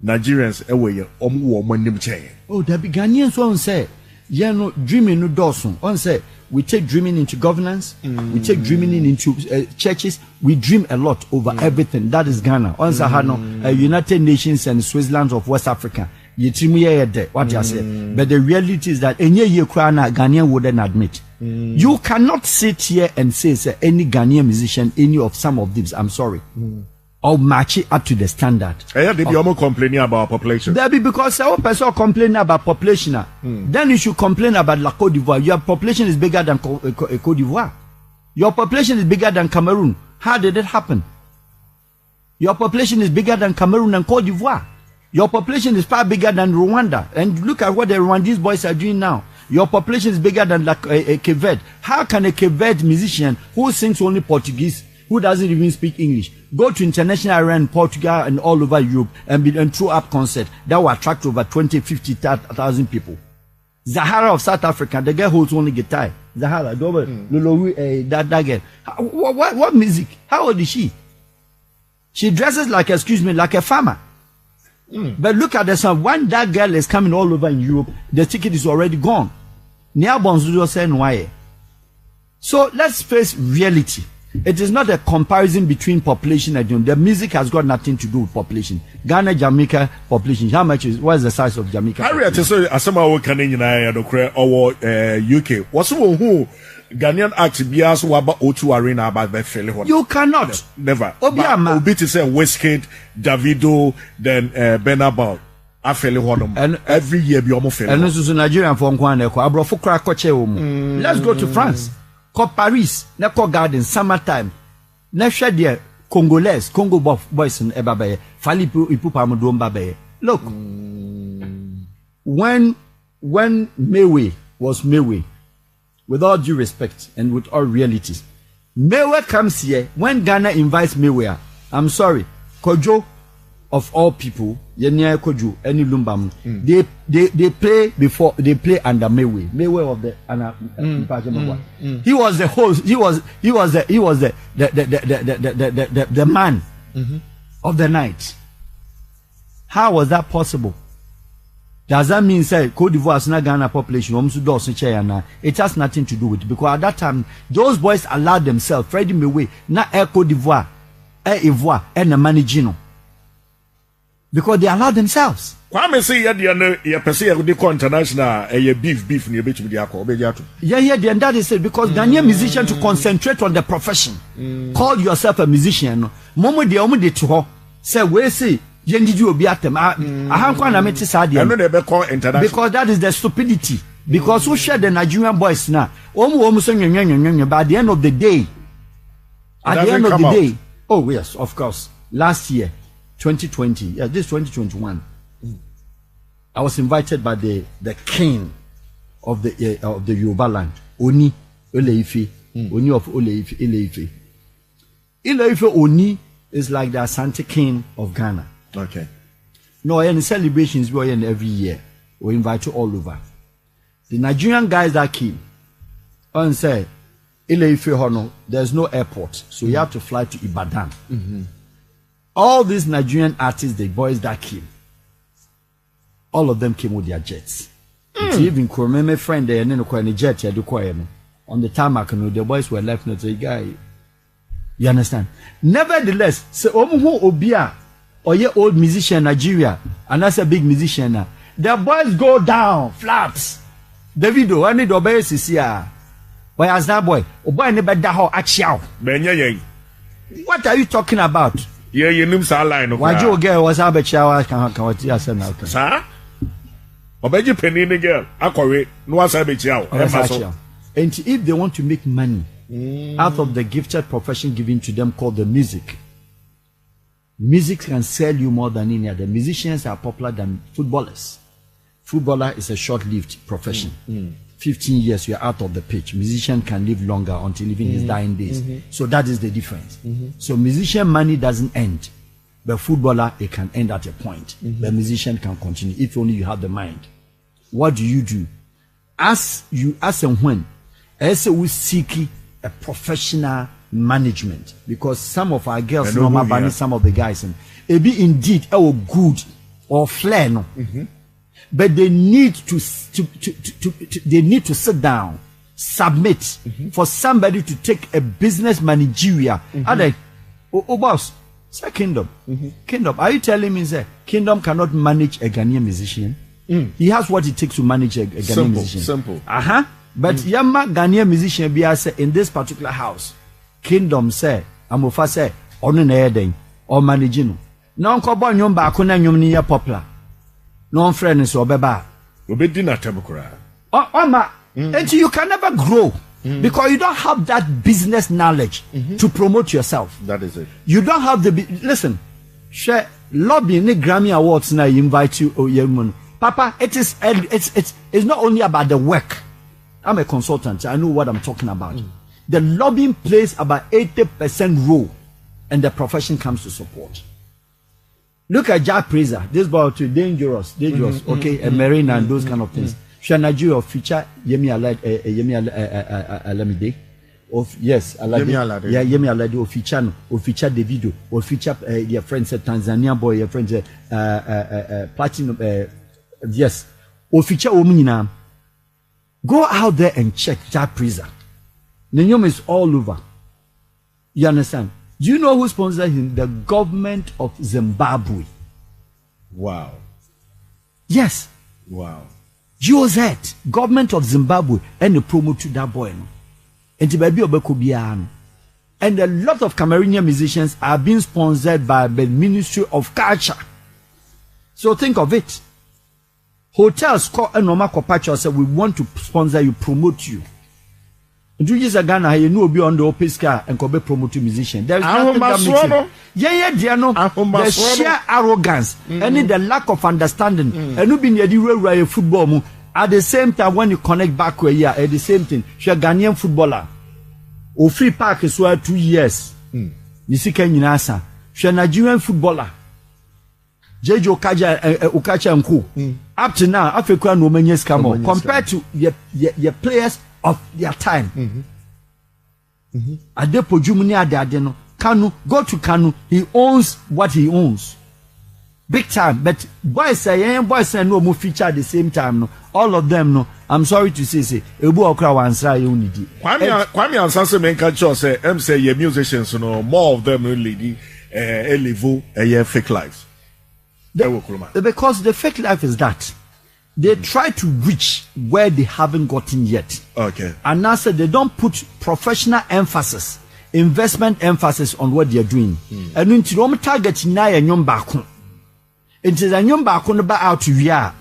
Nigerians away omo manim chen. Oh, there be Ghanaians one say yeah, no dreaming no dosun. On say we take dreaming into governance, we take dreaming into churches. We dream a lot over everything. That is Ghana. On say United Nations and Switzerland of West Africa. What you say, but the reality is that any Ghanaian wouldn't admit. You cannot sit here and say any Ghanaian musician, any of some of these. I'm sorry. Or match it up to the standard. They be almost complaining about population. That be because some person complaining about population. Then you should complain about La Côte d'Ivoire. Your population is bigger than Côte d'Ivoire. Your population is bigger than Cameroon. How did it happen? Your population is bigger than Cameroon and Côte d'Ivoire. Your population is far bigger than Rwanda. And look at what the Rwandese boys are doing now. Your population is bigger than Cape Verde. How can a Cape Verde musician who sings only Portuguese, who doesn't even speak English, go to international arena in Portugal and all over Europe and throw up concert that will attract over 50,000 people? Zahara of South Africa, the girl holds only guitar. Zahara, that girl. What music? How old is she? She dresses like a farmer. But look at the song. When that girl is coming all over in Europe, the ticket is already gone. So let's face reality. It is not a comparison between population and the music has got nothing to do with population. Ghana, Jamaica population. How much is what's the size of Jamaica? Harriet, so asama wo kan nyina ya or UK. What's who Ghanaian act bias waba O2 arena about the fele. You cannot. Never. Obi to say Westgate, Davido, then Benabal. And every year be almost fele. And this is Nigerian for let's go to France. Paris, Neko Garden, summertime. Next year, Congolese, Congo boys in Ebabaye, Falipu Ipupa Mbabaye. Look, when Mewe was Mewe, with all due respect and with all realities, Mewe comes here. When Ghana invites Mewe, I'm sorry, Kojo of all people, Yenya Kojo, any Lumbam, they play before they play under Mewe. Mewe of the he was the host. He was the man of the night. How was that possible? Does that mean say Côte d'Ivoire is not Ghana population? It has nothing to do with it, because at that time those boys allowed themselves. Freddie Mewe, not Air Côte d'Ivoire, Air Ivoire, and the managino. Because they allow themselves. Kwame say ya pese ya de international beef ne betu de akọ and that is it, because Ghanaian musician to concentrate on the profession. Call yourself a musician. Momo de omo de to ho say we say yendidi obi atem ahankwa na meti sa de international, because that is the stupidity. Because who share the Nigerian boys now omo so nwenwenwenwen, but at the end of the day, oh yes, of course, last year 2020, this 2021, I was invited by the king of the Yoruba land, Oni Oleife, Oni of Ile-Ife. Ile-Ife Oni is like the Asante king of Ghana. Okay. No, any celebrations we are every year. We invite you all over. The Nigerian guys that came and say, Ile-Ife Hono, there's no airport, so you have to fly to Ibadan. All these Nigerian artists, the boys that came, all of them came with their jets. Even my friend there, and then jet on the tarmac, the boys were left not a guy. You understand? Nevertheless, so Obia or your old musician Nigeria, and that's a big musician now. The boys go down, flaps. Davido, I need obey Sisia. Why as that boy? Oboy never daho achiao. What are you talking about? Yeah, you know sa line of. Why you girl was a bechawa can what you say now? Sir? Obeji penny the girl. Akore, no was a bechawa. And if they want to make money out of the gifted profession given to them called the music, music can sell you more than any other. Musicians are popular than footballers. Footballer is a short-lived profession. 15 years, you're out of the pitch. Musician can live longer until even his dying days. So that is the difference. So musician money doesn't end. But footballer, it can end at a point. The musician can continue if only you have the mind. What do you do? As and when, as we seek a professional management, because some of our girls, some of the guys, it be indeed good or flair, no. But they need to sit down, submit for somebody to take a business managerial. Boss, say Kingdom. Kingdom, are you telling me that Kingdom cannot manage a Ghanaian musician? He has what it takes to manage a Ghanaian musician. Simple. But Yama Ghanaian musician be say in this particular house, Kingdom say, Amofa say, on an air or managing. No kobo nyom ba ko na nyom ni ya popular. No friend is obeba. Obedina tabukura. And you can never grow because you don't have that business knowledge to promote yourself. That is it. You don't have the listen. Share lobbying the Grammy Awards now. Invite you. Papa, it's not only about the work. I'm a consultant. I know what I'm talking about. The lobbying plays about 80% role, and the profession comes to support. Look at Jack Praiser. This boy too dangerous. Okay, a marine and those kind of things. Should Nigeria feature Yemi Alamide? Yes, Alade. Yeah, Yemi Alade or feature Davido or feature your friends Tanzania boy, your friends Platinum. Yes, or feature Omina. Go out there and check Jack Praiser. The name is all over. You understand? Do you know who sponsored him? The government of Zimbabwe. Wow. Yes. Wow. GOZ, government of Zimbabwe, and the promote to that boy. And a lot of Cameroonian musicians are being sponsored by the Ministry of Culture. So think of it. Hotels call a normal corporation say we want to sponsor you, promote you. Do you say Ghana you know be on the open sky and could be promoting musician? There is nothing that makes it. Yeah, dear no. The sheer arrogance and the lack of understanding. And you be near the football at the same time when you connect back where you are at the same thing. She a Ghanaian footballer. O free park is where 2 years. You see Kenya answer. She a Nigerian footballer. Jejo Okacha and Co. Up to now, Africa no many years come on compared to your players of their time. Adepo Jumuni Adeno Kanu, go to Kanu, he owns what he owns. Big time, but boys say no more feature at the same time. No, all of them no. I'm sorry to say, Ebu Okra Wansra Unity. Kwame Ansanse menka cho say, say your musicians, no more of them really level fake lives. Because the fake life is that they try to reach where they haven't gotten yet. Okay. And now they don't put professional emphasis, investment emphasis on what they're doing. And into the target now a nyom baako. Into the nyom baako no ba out to via.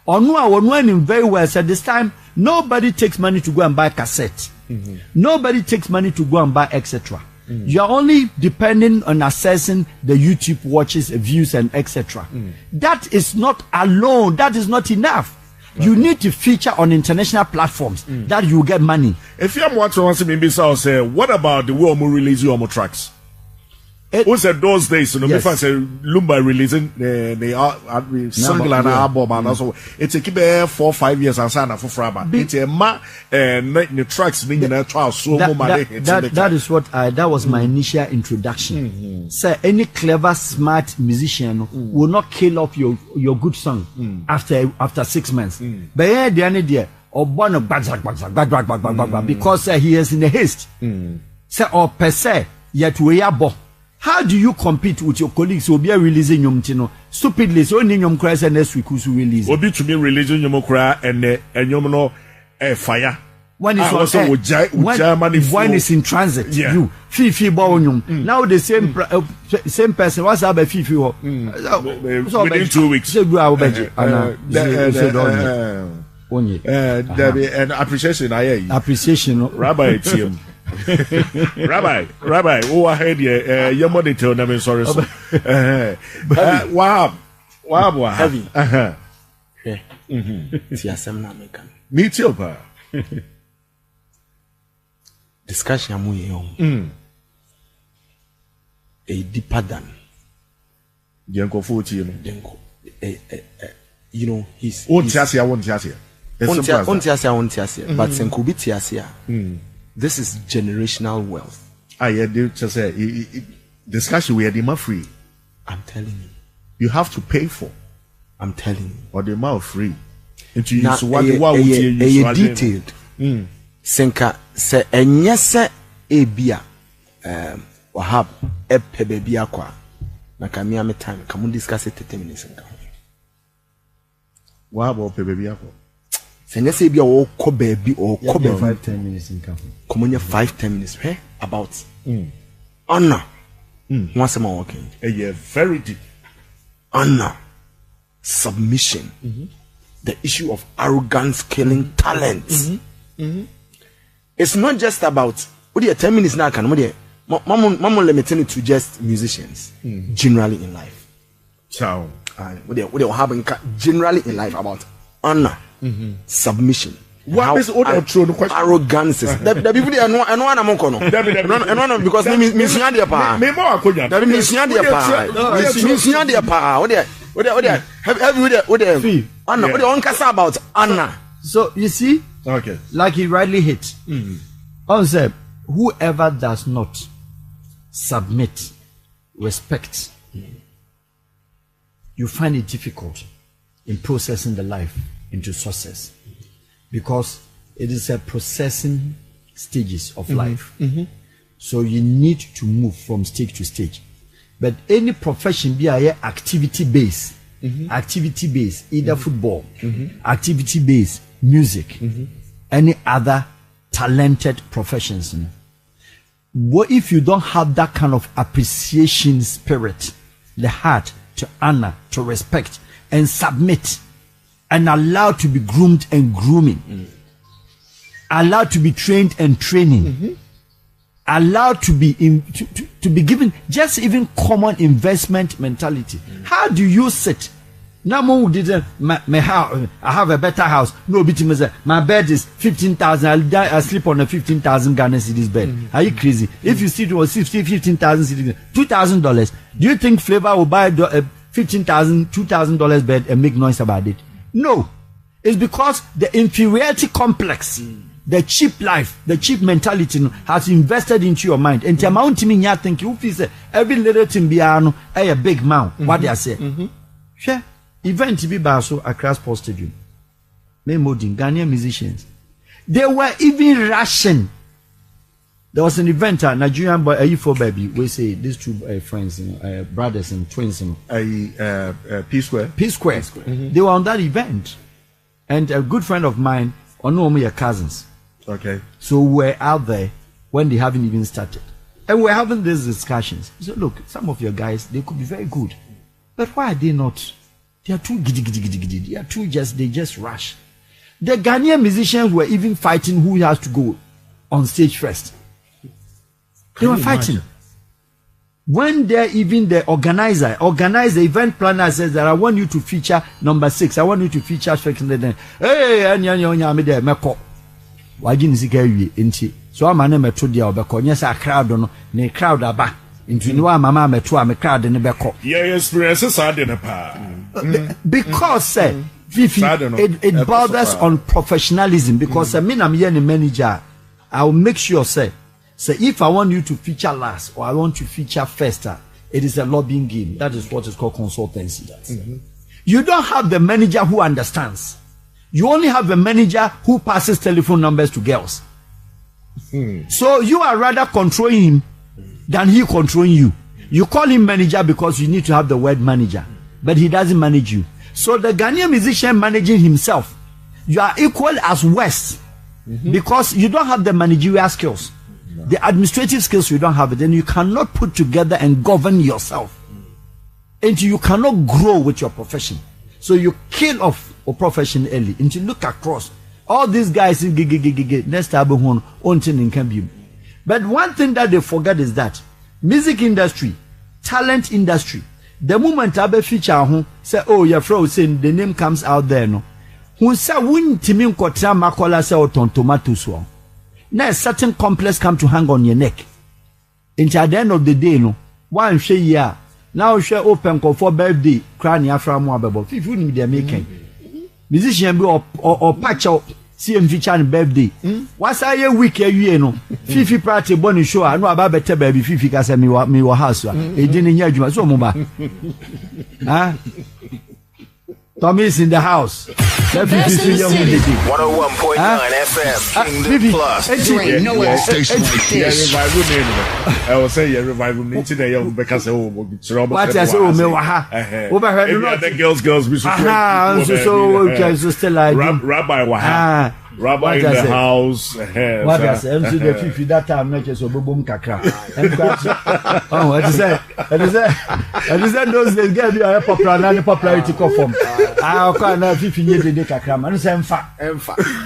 Or no, I was very well said this time. Nobody takes money to go and buy cassette. Nobody takes money to go and buy etc. You are only depending on assessing the YouTube watches, views, and etc. That is not alone. That is not enough. You need to feature on international platforms that you get money. If you want to maybe say, what about the way we release your tracks? Who said those days? You know, Yes. before I say Lumba releasing the single and album, and also it's a keep 4 or 5 years and sign for Fraba. It's a the tracks being in a trial so That is what that was my initial introduction. Sir, any clever, smart musician will not kill off your good song after 6 months. But yeah, the end there, or born of because he is in a haste. Sir, or per se, yet we are bo. How do you compete with your colleagues who be releasing your tino stupidly? So in your crash and next week who's release? Obi to be releasing your cry and you know fire. When it's also when it's in transit, you fifi bawonyum. Now the same person. What's up, fifi? Within 2 weeks. And appreciation. Appreciation, Rabbi Tim. Rabbi, oh, I heard your money tell them sorry. Wow, heavy. Me too, pa. Discussion amu a deeper than Denko 40, you know, he's won't tiasia. But senkubi tiasia. This is generational wealth. I just say discussion we are the free. I'm telling you. You have to pay for. I'm telling you. Or the amount free. Into Now, detailed. Senka se enyese ebia wahab epe baby akwa. Na kamia me time. Come on discuss it 30 minutes. Wahab or epe baby akwa. Senyese ebia o ko baby or ko 5-10 minutes in camp. Come on 5-10 minutes. Hey, about honor. Once I'm working. Yeah, very deep. Honor, submission, the issue of arrogance killing talent. It's not just about what 10 minutes now can mama limiting it to just musicians generally in life. Ciao. What they having generally in life about honor, submission. What is all the true question? Arrogance. The people they know I'm on kono. No, because me dia pa. Me more akonya. That me dia pa. What they have Anna, what they on kasa about Anna. So you see, okay, like he rightly hit. Also, whoever does not submit, respect, you find it difficult in processing the life into success. Because it is a processing stages of life. So you need to move from stage to stage. But any profession be a activity based, either football, activity based, music, any other talented professions. What if you don't have that kind of appreciation spirit, the heart to honor, to respect, and submit? And allowed to be groomed and grooming, allowed to be trained and training, allowed to be to be given just even common investment mentality. How do you sit? Now, I have a better house. No, my bed is 15,000. I sleep on a 15,000 Ghana cedis bed. Are you crazy? If you see it was 15,000 cedis, $2,000. Do you think Flavor will buy a $2,000 bed and make noise about it? No, it's because the inferiority complex, the cheap life, the cheap mentality has invested into your mind. And the amount of me think you feel every little thing be a big mouth. What they say? Sure. Event to be baso across Sports Stadium. Modern Ghanaian musicians. They were even rushing. There was an event, Nigerian boy, a baby. We say these two friends, brothers and twins. P Square. They were on that event. And a good friend of mine, or no, my cousins. Okay. So we're out there when they haven't even started. And we're having these discussions. So look, some of your guys, they could be very good. But why are they not? They are too giddy. They are too they just rush. The Ghanaian musicians were even fighting who has to go on stage first. They were fighting. When even the organizer, the event planner says that I want you to feature number 6, I want you to feature section. Hey, anya me there meko. Waji nisika wie enti. So ama na meto dia obeko. Nyesa crowd no, ne crowd aba. Into no mama meto a me crowd ne beko. Yeah, experiences are there pa. Because Fifi, it borders on professionalism because me na me the manager. I will make sure say if I want you to feature last or I want to feature first, it is a lobbying game. That is what is called consultancy. You don't have the manager who understands. You only have a manager who passes telephone numbers to girls. So you are rather controlling him than he controlling you. You call him manager because you need to have the word manager, but he doesn't manage you. So the Ghanaian musician managing himself, you are equal as West because you don't have the managerial skills. The administrative skills, you don't have it, then you cannot put together and govern yourself. And you cannot grow with your profession. So you kill off a profession early. And you look across all these guys in next time can be. But one thing that they forget is that music industry, talent industry, the moment I feature who say, oh, your friend saying the name comes out there, no. Who say win Timin Kotra Makola say or tomato swan. Now a certain complex come to hang on your neck. And at the end of the day, no, one share year. Now share open call for birthday, crying after more about 50 with their making. Musician be or patch out CM feature birthday. What's a week a year no? 50 party bonny show. I know about better baby 50 case me wa house. It didn't hear you so mumba. Huh? Tommy's in the house. 101.9 FM. Kingdom Plus. No station like this. I will say revival me today because what I say me wa ha. Over the girls we so still like Rabbi Wahab. Rabbi in the house. What I say MC the 50 that time not just obom kakra. Oh, what is that? Those days get you popular na popularity come from. I can na 50 years dey kakra man say emfa.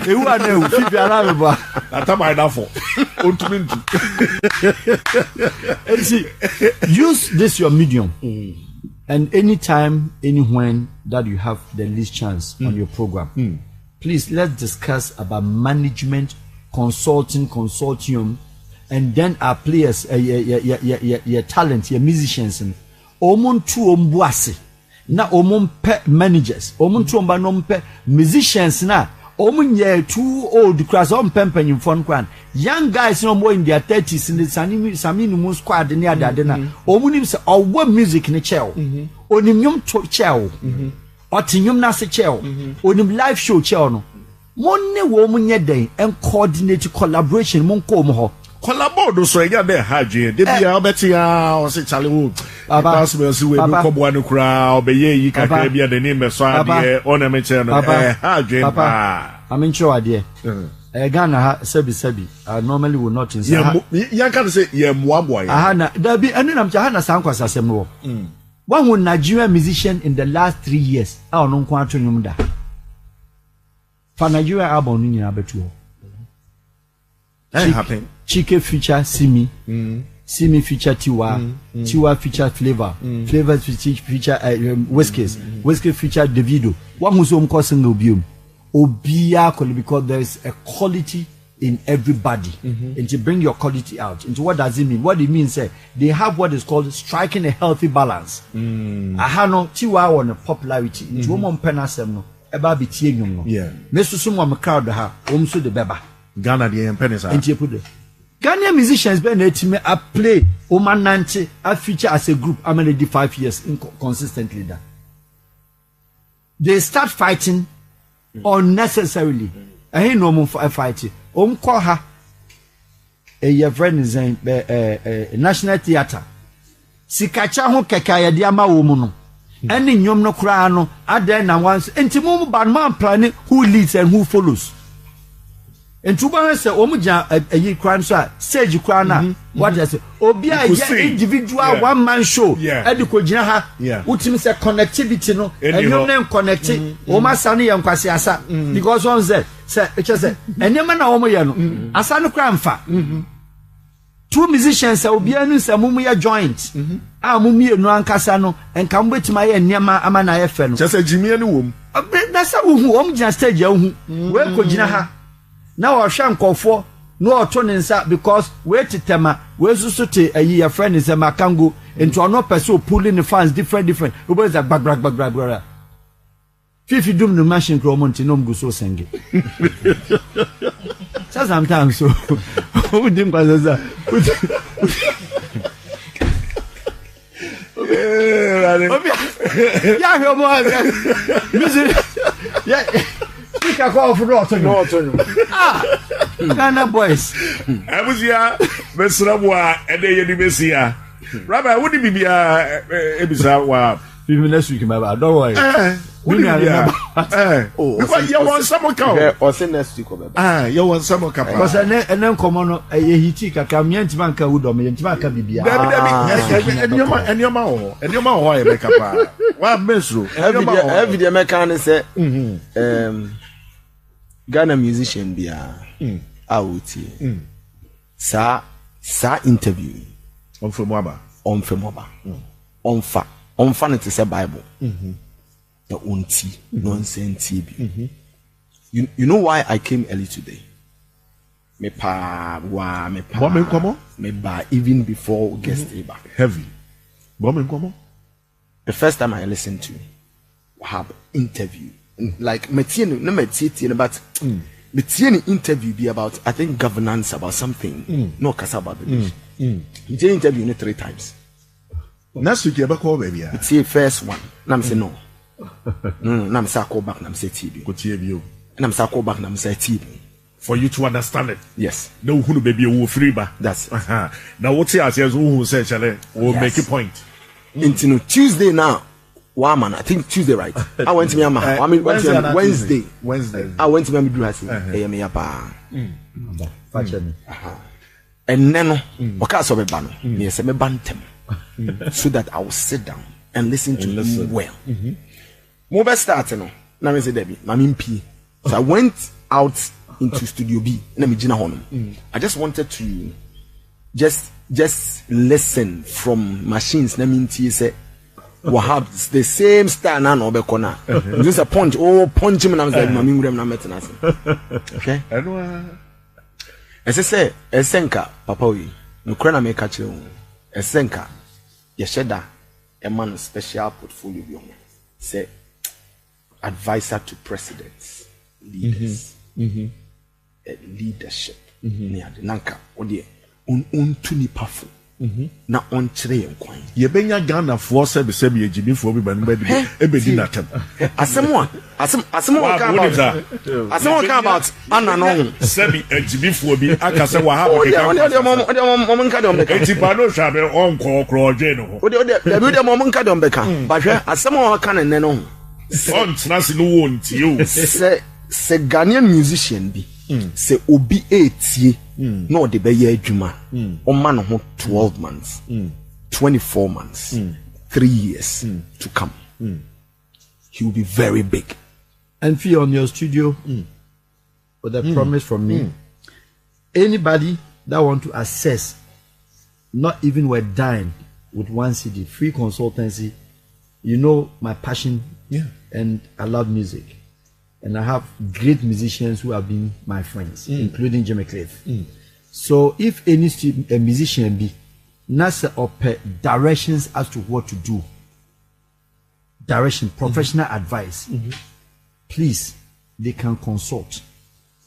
E wu na 50 ara me ba. That am I now for. Use this your medium. And anytime, anywhere that you have the least chance on your program, please let's discuss about management, consultium, and then our players, your talent, your musicians, omon tu ombuase, na omon pe managers, omon tu omba no pe musicians na. Omunye too old class on pempen in front kwan. Young guys no more in their 30s in the Saminu squad near Dadena. Omunim se or what music in a chair. Onimium to chair. Or tinium nasa chair. Onim live show chair no. Money woman day and coordinate collaboration monko mo. Collabore so ya be haje de bia obetia o se chale wo pass me so we ko bo anu kra obeye yi kakra bia de name so ade ona me che no haje pa I'm sure ade Ghana sabi normally will not inside ya can say ye moabo ya aha na da bi anu nam cha na san kwasa asem no one who Nigerian musician in the last 3 years a ono nko atonyum da fa Nigeria album ni nyina betu ho happen. Chike feature Simi, Simi feature Tiwa, Tiwa feature Flavor, Flavor feature Whiskers, Whiskers feature Davido. One who's home causing obium, obia because there is a quality in everybody, and to bring your quality out. Into what does it mean? What it means is they have what is called striking a healthy balance. Aha no Tiwa on a popularity. Into one penasem no, eba bi tie nyum no. Yeah. Mesu sumo am crowd ha, omso de beba. Ghana the penisa. Ghanaian musicians been a play Oman Nanti a feature as a group. I'm already 5 years consistently that they start fighting unnecessarily. I ain't no more fighting. Call her your friend is National Theatre. Sikacha ho kekaya diama woman. Any nyom no kra no aden na once entimu badman planning who leads and who follows. And Tuba say, Omuja a ye crime, sir, sage crana. What I say, Obia, individual one man show, Ediko Jinaha, Utim say connectivity, no, and your name connecting, Oma Sani and Kwasiasa, because one said, say, and your man Omoyano, Asano crime fa. two musicians a obi anu se mumu ya joint a mumu ye no ankasa no enka mbetima ye niema ama na ye fe no just Jimmy ani wom na sa wo om gina stage ya hu we ko gina ha na wo hwe nkofo no oto ne nsa because we tetema we susu te ayi ya friend is makango into no person pulling the fans different we boys are bag fifi dum no machine kro monti no mgu so senge sometimes so we dim kwaza yeah he mo music yeah pick a call for no Ghana boys abusia Serwaa ede ye di besia Rabbi wo di bibia ebisa wa next week my don't worry because you want some account or say next week you want some account because and then come on hiti kaka mientima nka wudo mientima nka bibia enema ho e make up wa mesro every day mechanic say Ghana musician bia out sa interview on femoba on fa it is a Bible the unti nonsense you know why I came early today me pa even before guest eba heavy the first time I listened to wahab interview like metien but metien interview be about I think governance about something no kasa about the beach metien interview 3 times next week you be call baby it's the first one na say no na say call back na say TB go TB na say call back na say TB for you to understand it yes no who baby wo free ba that's now what you say who say chale will make a point into Tuesday now one man I think Tuesday right I went to me Wednesday I went to me do hasi me apa and then okay so be ba no me say me bantem so that I will sit down and listen to him well mo be start no na me say Debbie mami mpi so I went out into studio B na me gina hono I just wanted to just listen from machines na me ntie say wahab the same style na no be kona just a punch him na me say mami ngurem na metena okay say esenka papa wi no kra na me ka kire wo esenka yesheda a man special portfolio bi say advisor to presidents leaders leadership ni ade nanka ode ontu ni pafo na on kire yen kwan ye benya Ghana for se be ejimi for bi banu badi ebedi na tem asemo ka about ana no se bi ejimi for bi aka se wahab ode mom nka de ombeka etipa no hwa be on kokro je no ode mom nka de ombeka ba hwe asemo ka ne no on trans no wonti o se Ghanaian musician bi se obi etie no de be ye adwuma o ma no ho 12 months 24 months 3 years to come he will be very big and fee on your studio with a promise from me anybody that want to assess not even we're dying with 1 CD free consultancy you know my passion and I love music and I have great musicians who have been my friends, including Jimmy Cliff. So if any a musician be NASA or directions as to what to do, professional advice, please, they can consult.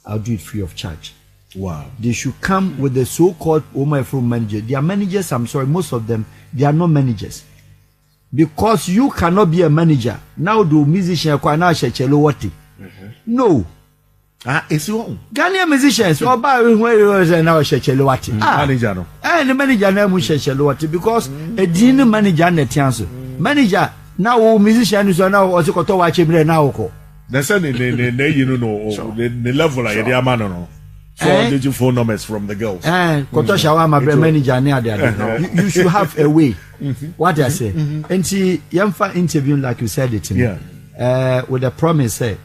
I'll do it free of charge. Wow. They should come with the so-called from manager. They are managers, I'm sorry, most of them, they are not managers. Because you cannot be a manager. Now do musician now no. It's wrong. Ghanaian musicians, or by where now Shechelowati. Manager no. And the manager name was Shechelowati because a dean manager net manager now musicians are now also got to watch him now. That's the level like the man no. So did you phone numbers from the girls? And Kotoshawa my manager near there. You should have a way. What I say. And see Yamfa interview like you said it to me. With a promise say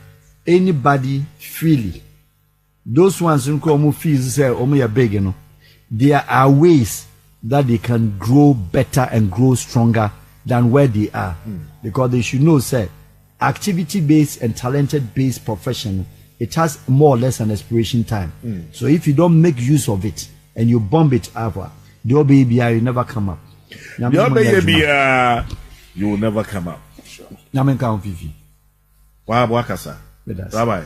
anybody freely those ones who come fees say omo ya beg no there are ways that they can grow better and grow stronger than where they are. Because they should know, say, activity-based and talented-based profession, it has more or less an expiration time. So if you don't make use of it and you bomb it over, your baby, you never come up. Your baby, you will never come up. Sure. Namen count Fifi. Wahab Wakasa. Rabbi.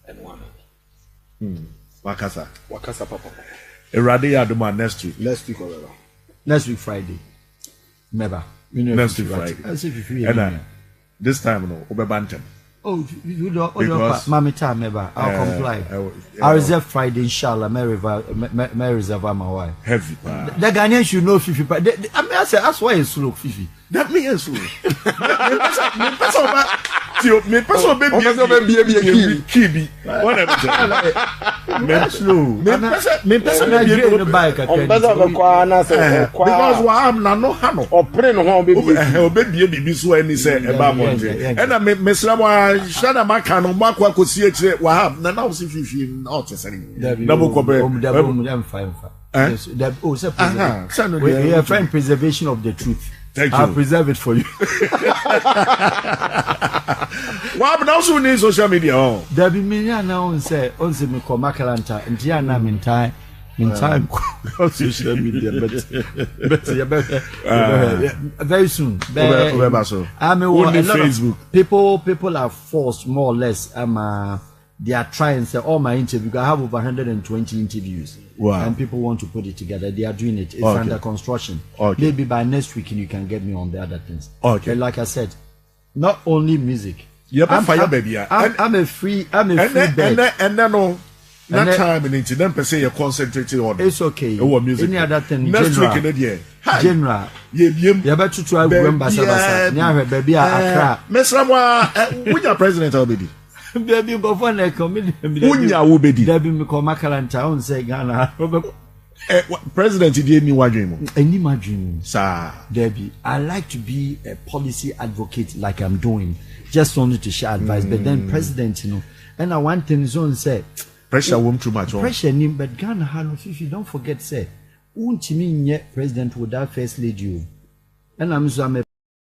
And one. Wakasa. Wakasa Papa. Eradi Aduma next week. Next week, whatever. Next week, Friday. Never. Next week, Friday. And this time, no, Obebantem. Oh, you don't. Mami time, never. I'll comply. I'll reserve Friday, inshallah. May reserve my wife. Heavy. The Ghanaians should know Fifi. I mean, I say that's why it's slow, Fifi. That means slow. Me person baby kibi. Whatever. Me slow. Me person Nigerian the bike. Because Wahab na no hano. Opre no ho baby bibi so ani say e ba monte. And na me srawa shana maka no makwa kosi ekire Wahab na na osi fifi na o tesari. Na bo kobe. We are trying preservation of the truth. Thank you. I'll preserve it for you. Wahab now so need social media. There be many now say me call Makalanta and Tiana in time social media but very soon. Facebook. People are forced more or less they are trying to say all my interviews. I have over 120 interviews. Wow. And people want to put it together. They are doing it. It's under construction. Maybe by next week you can get me on the other things. And like I said, not only music. I'm a free bird. And then that time in it, then per se you're concentrating on it's okay. Music. Any other thing. Next week in the year. General. You better try Basa. Now baby Accra. Mesrawa, when your president already. Baby go for na comedy. Unya wo bedi. Baby me call Makalanta on say Ghana. President did me wa dream. Any my dream. Sir. Debbie, I like to be a policy advocate like I'm doing. Just only to share advice. But then president, you know. And I want things on say pressure won't too much. Pressure nim, but Ghana had if you don't forget say. Untimi nye president would have first lady you. And I'm